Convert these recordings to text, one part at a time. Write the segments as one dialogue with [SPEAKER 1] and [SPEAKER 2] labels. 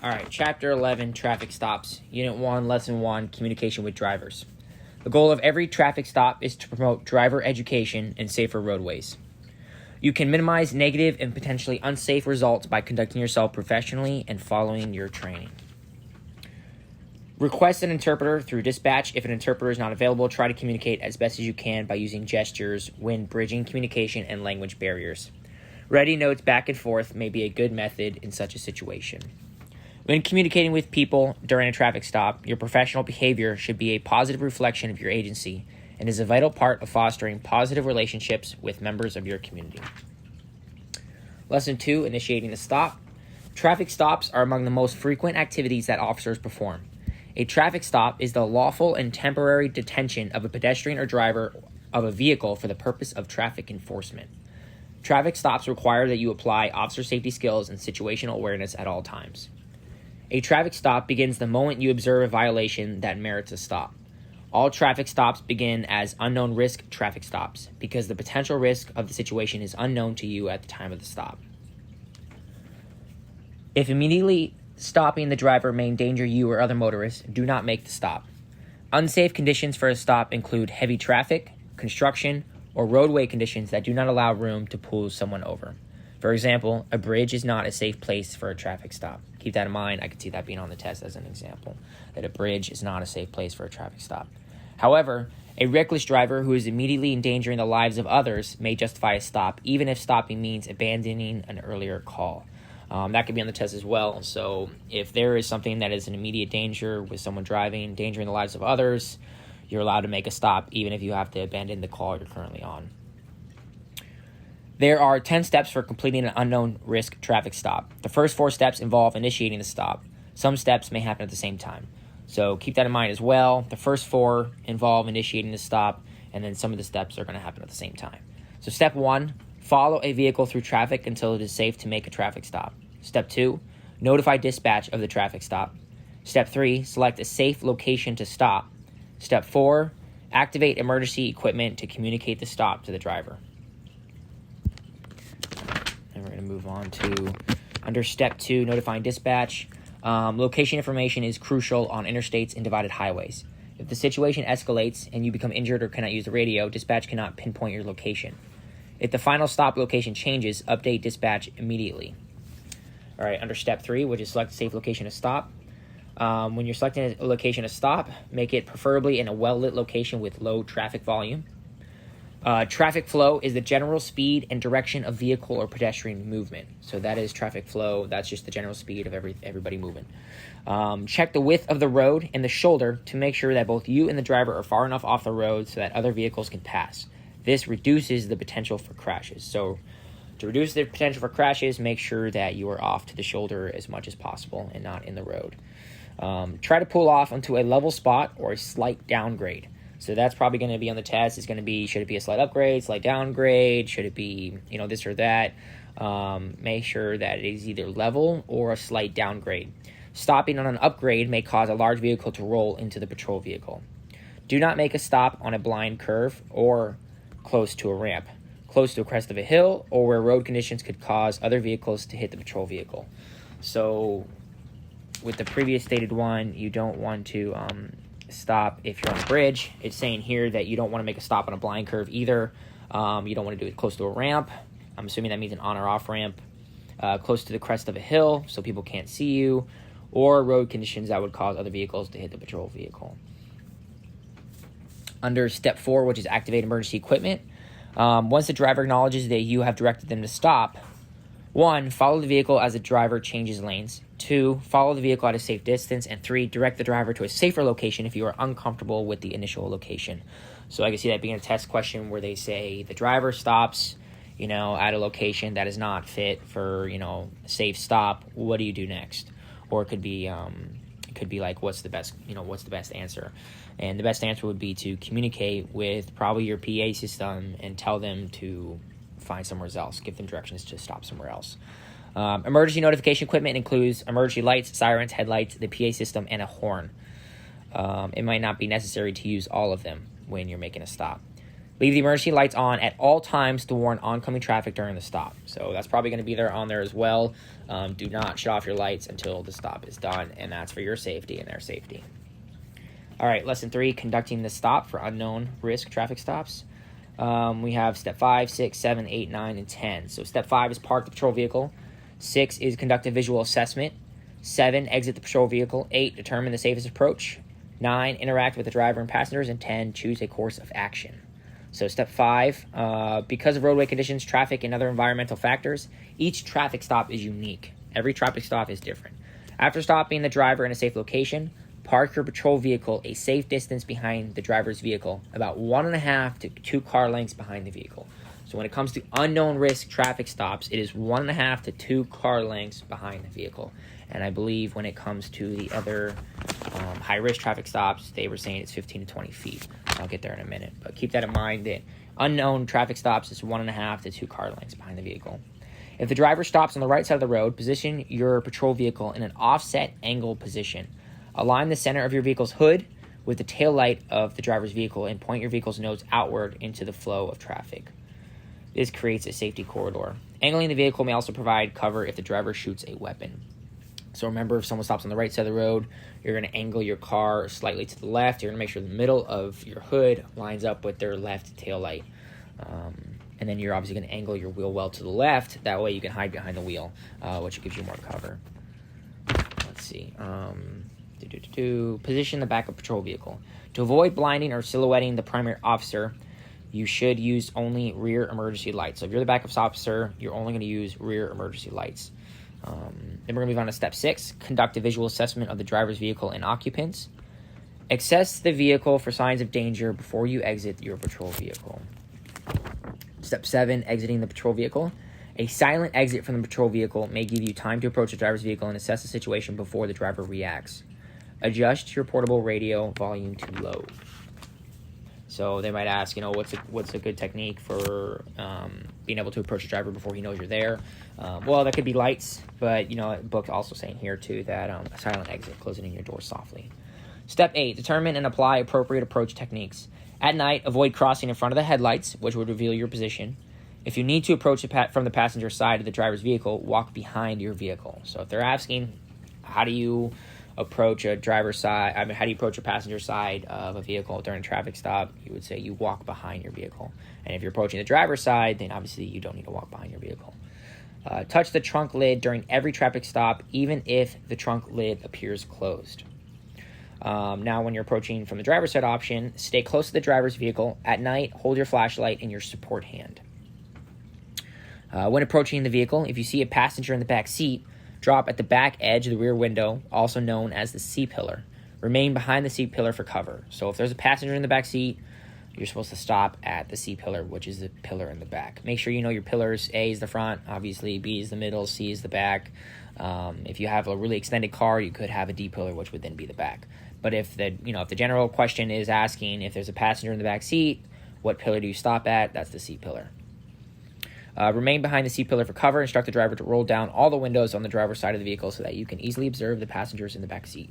[SPEAKER 1] All right, Chapter 11, Traffic Stops, Unit 1, Lesson 1, Communication with Drivers. The goal of every traffic stop is to promote driver education and safer roadways. You can minimize negative and potentially unsafe results by conducting yourself professionally and following your training. Request an interpreter through dispatch. If an interpreter is not available, try to communicate as best as you can by using gestures when bridging communication and language barriers. Writing notes back and forth may be a good method in such a situation. When communicating with people during a traffic stop, your professional behavior should be a positive reflection of your agency and is a vital part of fostering positive relationships with members of your community. Lesson 2, Initiating the Stop. Traffic stops are among the most frequent activities that officers perform. A traffic stop is the lawful and temporary detention of a pedestrian or driver of a vehicle for the purpose of traffic enforcement. Traffic stops require that you apply officer safety skills and situational awareness at all times. A traffic stop begins the moment you observe a violation that merits a stop. All traffic stops begin as unknown risk traffic stops because the potential risk of the situation is unknown to you at the time of the stop. If immediately stopping the driver may endanger you or other motorists, do not make the stop. Unsafe conditions for a stop include heavy traffic, construction, or roadway conditions that do not allow room to pull someone over. For example, a bridge is not a safe place for a traffic stop. Keep that in mind. I could see that being on the test as an example, that a bridge is not a safe place for a traffic stop. However, a reckless driver who is immediately endangering the lives of others may justify a stop, even if stopping means abandoning an earlier call. That could be on the test as well. So if there is something that is an immediate danger with someone driving, endangering the lives of others, you're allowed to make a stop, even if you have to abandon the call you're currently on. There are 10 steps for completing an unknown risk traffic stop. The first 4 steps involve initiating the stop. Some steps may happen at the same time. So keep that in mind as well. The first 4 involve initiating the stop, and then some of the steps are going to happen at the same time. So step 1, follow a vehicle through traffic until it is safe to make a traffic stop. Step 2, notify dispatch of the traffic stop. Step 3, select a safe location to stop. Step 4, activate emergency equipment to communicate the stop to the driver. And we're going to move on to under step 2, notifying dispatch. Location information is crucial on interstates and divided highways. If the situation escalates and you become injured or cannot use the radio, dispatch cannot pinpoint your location. If the final stop location changes, update dispatch immediately. All right, under step 3, which is select a safe location to stop. When you're selecting a location to stop, make it preferably in a well-lit location with low traffic volume. Traffic flow is the general speed and direction of vehicle or pedestrian movement. So that is traffic flow. That's just the general speed of everybody moving. Check the width of the road and the shoulder to make sure that both you and the driver are far enough off the road so that other vehicles can pass. This reduces the potential for crashes. So to reduce the potential for crashes, make sure that you are off to the shoulder as much as possible and not in the road. Try to pull off onto a level spot or a slight downgrade. So that's probably going to be on the test. It's going to be, should it be a slight upgrade, slight downgrade? Should it be, this or that? Make sure that it is either level or a slight downgrade. Stopping on an upgrade may cause a large vehicle to roll into the patrol vehicle. Do not make a stop on a blind curve or close to a ramp, close to a crest of a hill, or where road conditions could cause other vehicles to hit the patrol vehicle. So with the previous stated one, you don't want to stop if you're on a bridge. It's saying here that you don't want to make a stop on a blind curve either. You don't want to do it close to a ramp. I'm assuming that means an on or off ramp. Close to the crest of a hill so people can't see you, or road conditions that would cause other vehicles to hit the patrol vehicle. Under step 4, which is activate emergency equipment, once the driver acknowledges that you have directed them to stop, 1, follow the vehicle as the driver changes lanes. 2, follow the vehicle at a safe distance. And 3, direct the driver to a safer location if you are uncomfortable with the initial location. So I can see that being a test question where they say the driver stops, at a location that is not fit for, a safe stop. What do you do next? Or it could be like, what's the best answer? And the best answer would be to communicate with probably your PA system and tell them to find somewhere else. Give them directions to stop somewhere else. Emergency notification equipment includes emergency lights, sirens, headlights, the PA system, and a horn. It might not be necessary to use all of them when you're making a stop. Leave the emergency lights on at all times to warn oncoming traffic during the stop. So that's probably going to be there on there as well. Do not shut off your lights until the stop is done, and that's for your safety and their safety. All right, lesson 3, conducting the stop for unknown risk traffic stops. We have step 5, 6, 7, 8, 9, and 10. So step 5 is park the patrol vehicle. 6 is conduct a visual assessment. 7, exit the patrol vehicle. 8, determine the safest approach. 9, interact with the driver and passengers. And 10, choose a course of action. So step 5, because of roadway conditions, traffic, and other environmental factors, each traffic stop is unique. Every traffic stop is different. After stopping the driver in a safe location, park your patrol vehicle a safe distance behind the driver's vehicle, about 1.5 to 2 car lengths behind the vehicle. So when it comes to unknown risk traffic stops, it is 1.5 to 2 car lengths behind the vehicle. And I believe when it comes to the other high-risk traffic stops, they were saying it's 15 to 20 feet. I'll get there in a minute. But keep that in mind that unknown traffic stops is 1.5 to 2 car lengths behind the vehicle. If the driver stops on the right side of the road, position your patrol vehicle in an offset angle position. Align the center of your vehicle's hood with the tail light of the driver's vehicle and point your vehicle's nose outward into the flow of traffic. This creates a safety corridor. Angling the vehicle may also provide cover if the driver shoots a weapon. So remember, if someone stops on the right side of the road, you're going to angle your car slightly to the left. You're going to make sure the middle of your hood lines up with their left tail light. And then you're obviously going to angle your wheel well to the left. That way you can hide behind the wheel, which gives you more cover. Let's see. Position the backup patrol vehicle. To avoid blinding or silhouetting the primary officer, you should use only rear emergency lights. So if you're the backup officer, you're only going to use rear emergency lights. Then we're going to move on to step 6, conduct a visual assessment of the driver's vehicle and occupants. Assess the vehicle for signs of danger before you exit your patrol vehicle. Step 7, exiting the patrol vehicle. A silent exit from the patrol vehicle may give you time to approach the driver's vehicle and assess the situation before the driver reacts. Adjust your portable radio volume to low. So they might ask, what's a good technique for being able to approach the driver before he knows you're there? Well, that could be lights, but, the book's also saying here, too, that a silent exit, closing in your door softly. Step 8, determine and apply appropriate approach techniques. At night, avoid crossing in front of the headlights, which would reveal your position. If you need to approach from the passenger side of the driver's vehicle, walk behind your vehicle. So if they're asking, how do you approach a driver's side, how do you approach a passenger side of a vehicle during a traffic stop, you would say you walk behind your vehicle. And if you're approaching the driver's side, then obviously you don't need to walk behind your vehicle. Touch the trunk lid during every traffic stop, even if the trunk lid appears closed. Now, when you're approaching from the driver's side option, stay close to the driver's vehicle. At night, hold your flashlight in your support hand. When approaching the vehicle, if you see a passenger in the back seat, drop at the back edge of the rear window, also known as the C-pillar. Remain behind the C-pillar for cover. So if there's a passenger in the back seat, you're supposed to stop at the C-pillar, which is the pillar in the back. Make sure you know your pillars. A is the front, obviously. B is the middle. C is the back. If you have a really extended car, you could have a D-pillar, which would then be the back. But if the general question is asking if there's a passenger in the back seat, what pillar do you stop at? That's the C-pillar. Remain behind the C-pillar for cover. Instruct the driver to roll down all the windows on the driver's side of the vehicle so that you can easily observe the passengers in the back seat.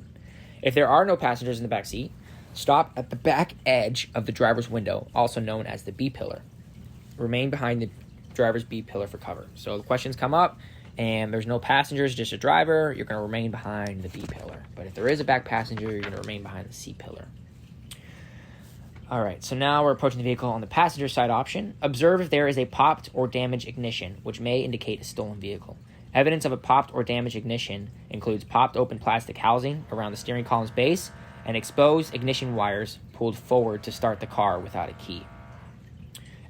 [SPEAKER 1] If there are no passengers in the back seat, stop at the back edge of the driver's window, also known as the B-pillar. Remain behind the driver's B-pillar for cover. So the questions come up, and there's no passengers, just a driver, you're going to remain behind the B-pillar. But if there is a back passenger, you're going to remain behind the C-pillar. All right, so now we're approaching the vehicle on the passenger side option. Observe if there is a popped or damaged ignition, which may indicate a stolen vehicle. Evidence of a popped or damaged ignition includes popped open plastic housing around the steering column's base and exposed ignition wires pulled forward to start the car without a key.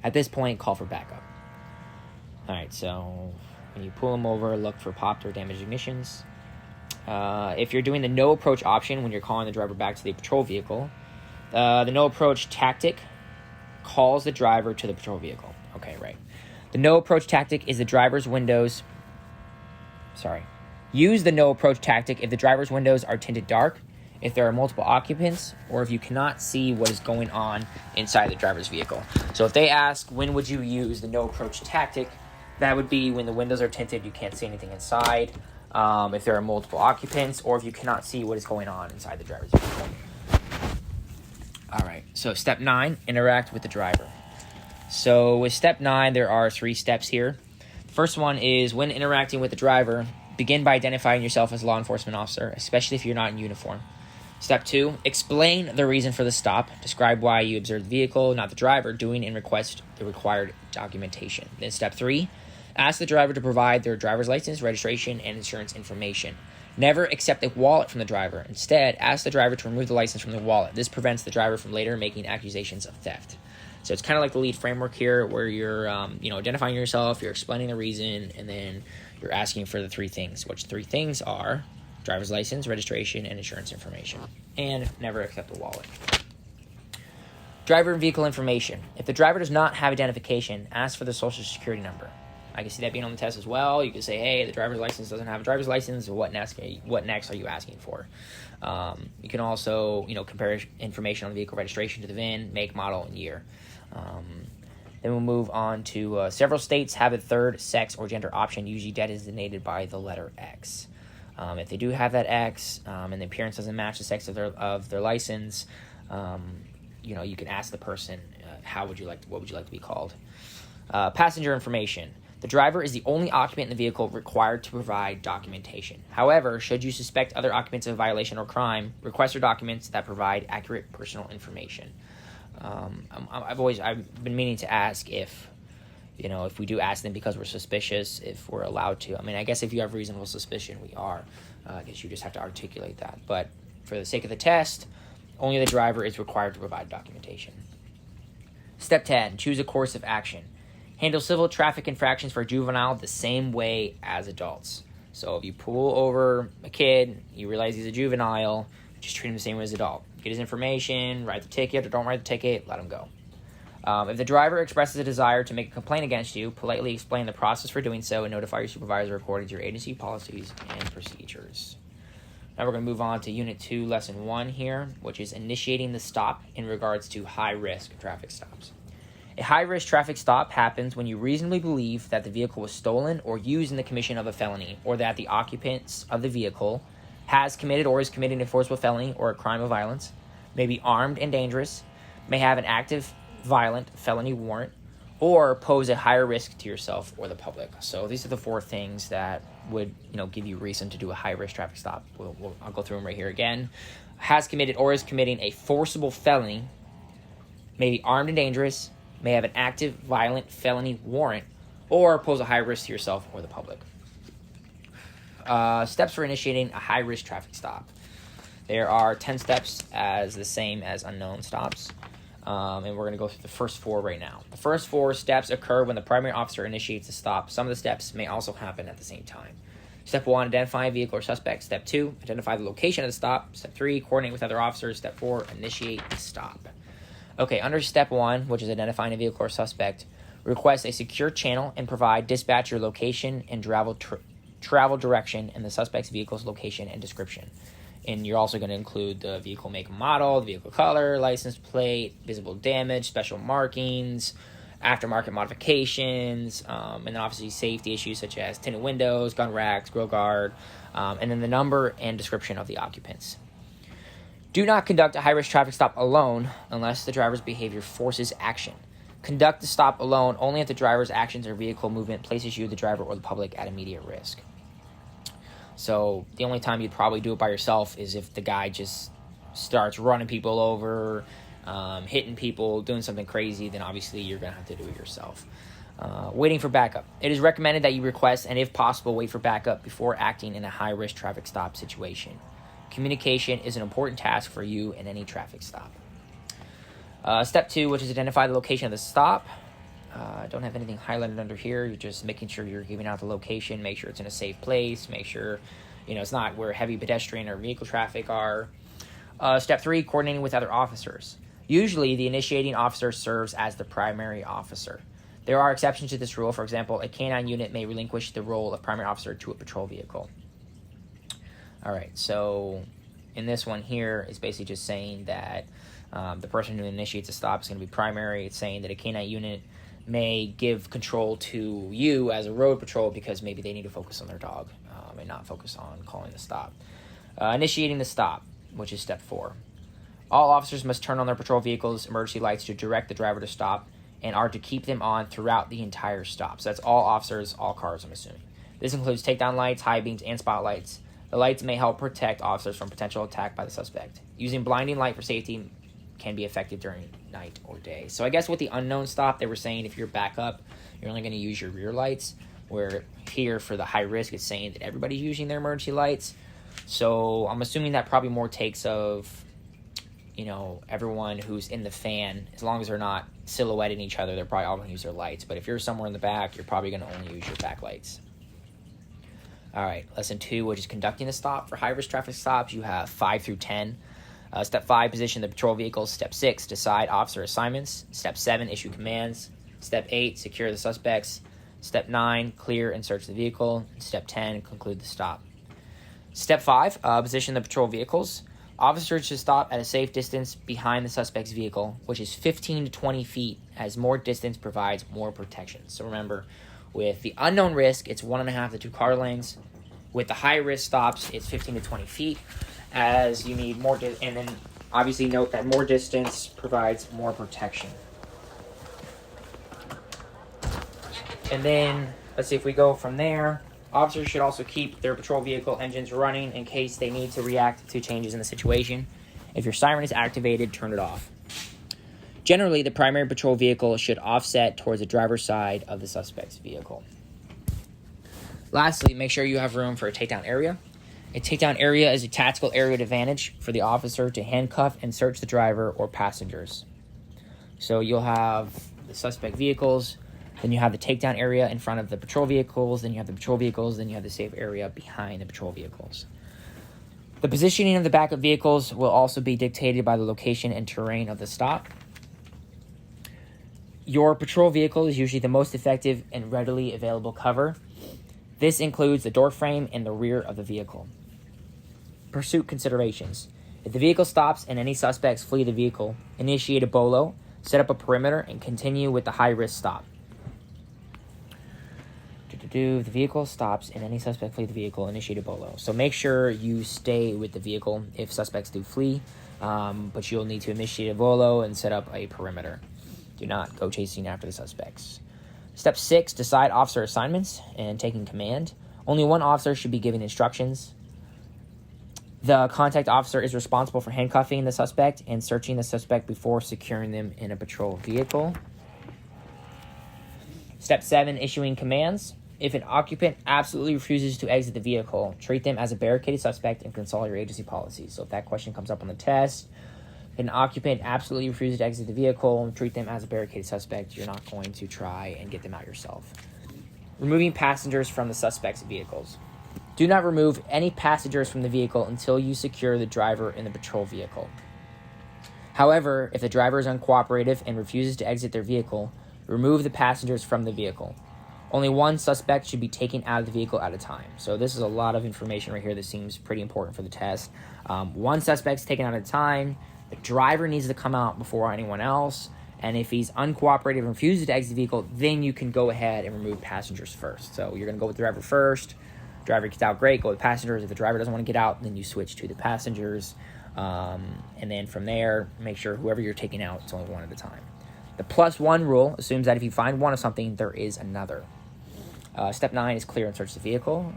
[SPEAKER 1] At this point, call for backup. All right, so when you pull them over, look for popped or damaged ignitions. If you're doing the no approach option when you're calling the driver back to the patrol vehicle, the no approach tactic calls the driver to the patrol vehicle. Okay, right. The no approach tactic is the driver's windows. Use the no approach tactic if the driver's windows are tinted dark, if there are multiple occupants, or if you cannot see what is going on inside the driver's vehicle. So if they ask, when would you use the no approach tactic, that would be when the windows are tinted, you can't see anything inside, if there are multiple occupants, or if you cannot see what is going on inside the driver's vehicle. All right, so step 9, interact with the driver. So with step 9, there are 3 steps here. The first one is when interacting with the driver, begin by identifying yourself as a law enforcement officer, especially if you're not in uniform. Step 2, explain the reason for the stop. Describe why you observed the vehicle, not the driver, doing and request the required documentation. Then step 3, ask the driver to provide their driver's license, registration, and insurance information. Never accept a wallet from the driver. Instead, ask the driver to remove the license from the wallet. This prevents the driver from later making accusations of theft. So it's kind of like the lead framework here, where you're identifying yourself, you're explaining the reason, and then you're asking for the 3 things, which 3 things are driver's license, registration, and insurance information. And never accept a wallet. Driver and vehicle information. If the driver does not have identification, ask for the social security number. I can see that being on the test as well. You can say, hey, the driver's license doesn't have a driver's license. What next are you asking for? You can also, compare information on the vehicle registration to the VIN, make, model, and year. Then we'll move on to several states have a third sex or gender option, usually designated by the letter X. If they do have that X and the appearance doesn't match the sex of their license, you can ask the person, what would you like to be called? Passenger information. The driver is the only occupant in the vehicle required to provide documentation. However, should you suspect other occupants of a violation or crime, request for documents that provide accurate personal information. I've been meaning to ask if we do ask them because we're suspicious, if we're allowed to. I guess if you have reasonable suspicion, we are. I guess you just have to articulate that. But for the sake of the test, only the driver is required to provide documentation. Step 10, choose a course of action. Handle civil traffic infractions for a juvenile the same way as adults. So if you pull over a kid, you realize he's a juvenile, just treat him the same way as an adult. Get his information, write the ticket, or don't write the ticket, let him go. If the driver expresses a desire to make a complaint against you, politely explain the process for doing so and notify your supervisor according to your agency policies and procedures. Now we're going to move on to Unit 2, Lesson 1 here, which is initiating the stop in regards to high-risk traffic stops. A high-risk traffic stop happens when you reasonably believe that the vehicle was stolen or used in the commission of a felony, or that the occupants of the vehicle has committed or is committing a enforceable felony or a crime of violence, may be armed and dangerous, may have an active violent felony warrant, or pose a higher risk to yourself or the public. So these are the 4 things that would give you reason to do a high-risk traffic stop. I'll go through them right here again. Has committed or is committing a forcible felony, may be armed and dangerous, may have an active violent felony warrant, or pose a high risk to yourself or the public. Steps for initiating a high-risk traffic stop. There are 10 steps as the same as unknown stops. And we're going to go through the first 4 right now. The first 4 steps occur when the primary officer initiates a stop. Some of the steps may also happen at the same time. Step 1, identify a vehicle or suspect. Step 2, identify the location of the stop. Step 3, coordinate with other officers. Step 4, initiate the stop. Okay, under Step 1, which is identifying a vehicle or suspect, request a secure channel and provide dispatch your location and travel direction and the suspect's vehicle's location and description. And you're also going to include the vehicle make and model, the vehicle color, license plate, visible damage, special markings, aftermarket modifications, and then obviously safety issues such as tinted windows, gun racks, grill guard, and then the number and description of the occupants. Do not conduct a high-risk traffic stop alone unless the driver's behavior forces action. Conduct the stop alone only if the driver's actions or vehicle movement places you, the driver, or the public at immediate risk. So the only time you'd probably do it by yourself is if the guy just starts running people over, hitting people, doing something crazy, then obviously you're going to have to do it yourself. Waiting for backup. It is recommended that you request and, if possible, wait for backup before acting in a high-risk traffic stop situation. Communication is an important task for you in any traffic stop. Step 2, which is identify the location of the stop. I don't have anything highlighted under here. You're just making sure you're giving out the location. Make sure it's in a safe place. Make sure it's not where heavy pedestrian or vehicle traffic are. Step 3, coordinating with other officers. Usually, the initiating officer serves as the primary officer. There are exceptions to this rule. For example, a canine unit may relinquish the role of primary officer to a patrol vehicle. All right, so in this one here, it's basically just saying that the person who initiates a stop is going to be primary. It's saying that a canine unit may give control to you as a road patrol because maybe they need to focus on their dog and not focus on calling the stop. Initiating the stop, which is step 4. All officers must turn on their patrol vehicles' emergency lights to direct the driver to stop and are to keep them on throughout the entire stop. So that's all officers, all cars, I'm assuming. This includes takedown lights, high beams, and spotlights. The lights may help protect officers from potential attack by the suspect. Using blinding light for safety can be effective during night or day. So I guess with the unknown stop, they were saying if you're back up, you're only going to use your rear lights, where here for the high risk, it's saying that everybody's using their emergency lights. So I'm assuming that probably more takes of, everyone who's in the fan, as long as they're not silhouetting each other, they're probably all going to use their lights. But if you're somewhere in the back, you're probably going to only use your back lights. All right, lesson 2, which is conducting the stop. For high-risk traffic stops, you have 5 through 10. Step 5, position the patrol vehicles. Step 6, decide officer assignments. Step 7, issue commands. Step 8, secure the suspects. Step 9, clear and search the vehicle. Step 10, conclude the stop. Step 5, position the patrol vehicles. Officers should stop at a safe distance behind the suspect's vehicle, which is 15 to 20 feet, as more distance provides more protection. So remember, with the unknown risk, it's 1.5 to 2 car lengths. With the high-risk stops, it's 15 to 20 feet, as you need more, and then obviously note that more distance provides more protection. And then, let's see if we go from there. Officers should also keep their patrol vehicle engines running in case they need to react to changes in the situation. If your siren is activated, turn it off. Generally, the primary patrol vehicle should offset towards the driver's side of the suspect's vehicle. Lastly, make sure you have room for a takedown area. A takedown area is a tactical area of advantage for the officer to handcuff and search the driver or passengers. So you'll have the suspect vehicles, then you have the takedown area in front of the patrol vehicles, then you have the patrol vehicles, then you have the safe area behind the patrol vehicles. The positioning of the backup vehicles will also be dictated by the location and terrain of the stop. Your patrol vehicle is usually the most effective and readily available cover. This includes the door frame and the rear of the vehicle. Pursuit considerations. If the vehicle stops and any suspects flee the vehicle, initiate a BOLO, set up a perimeter, and continue with the high-risk stop. If the vehicle stops and any suspect flee the vehicle, initiate a BOLO. So make sure you stay with the vehicle if suspects do flee, but you'll need to initiate a BOLO and set up a perimeter. Do not go chasing after the suspects. Step 6, decide officer assignments and taking command. Only one officer should be giving instructions. The contact officer is responsible for handcuffing the suspect and searching the suspect before securing them in a patrol vehicle. Step 7, issuing commands. If an occupant absolutely refuses to exit the vehicle, treat them as a barricaded suspect and consult your agency policies. So if that question comes up on the test, if an occupant absolutely refuses to exit the vehicle, treat them as a barricaded suspect. You're not going to try and get them out yourself. Removing passengers from the suspect's vehicles. Do not remove any passengers from the vehicle until you secure the driver in the patrol vehicle. However, if the driver is uncooperative and refuses to exit their vehicle, remove the passengers from the vehicle. Only one suspect should be taken out of the vehicle at a time. So this is a lot of information right here that seems pretty important for the test. One suspect's taken out at a time. The driver needs to come out before anyone else. And if he's uncooperative and refuses to exit the vehicle, then you can go ahead and remove passengers first. So you're going to go with the driver first. Driver gets out, great, go with passengers. If the driver doesn't want to get out, then you switch to the passengers. And then from there, make sure whoever you're taking out, it's only one at a time. The +1 rule assumes that if you find one of something, there is another. Step 9 is clear and search the vehicle.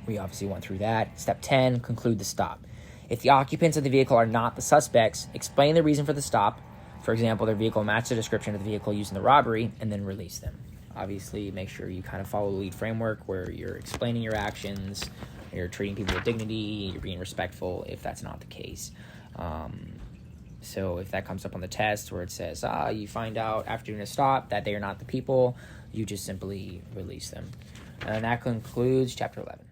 [SPEAKER 1] We obviously went through that. Step 10, conclude the stop. If the occupants of the vehicle are not the suspects, explain the reason for the stop. For example, their vehicle matched the description of the vehicle used in the robbery, and then release them. Obviously, make sure you kind of follow the lead framework where you're explaining your actions, you're treating people with dignity, you're being respectful if that's not the case. So if that comes up on the test where it says, you find out after doing a stop that they are not the people, you just simply release them. And that concludes Chapter 11.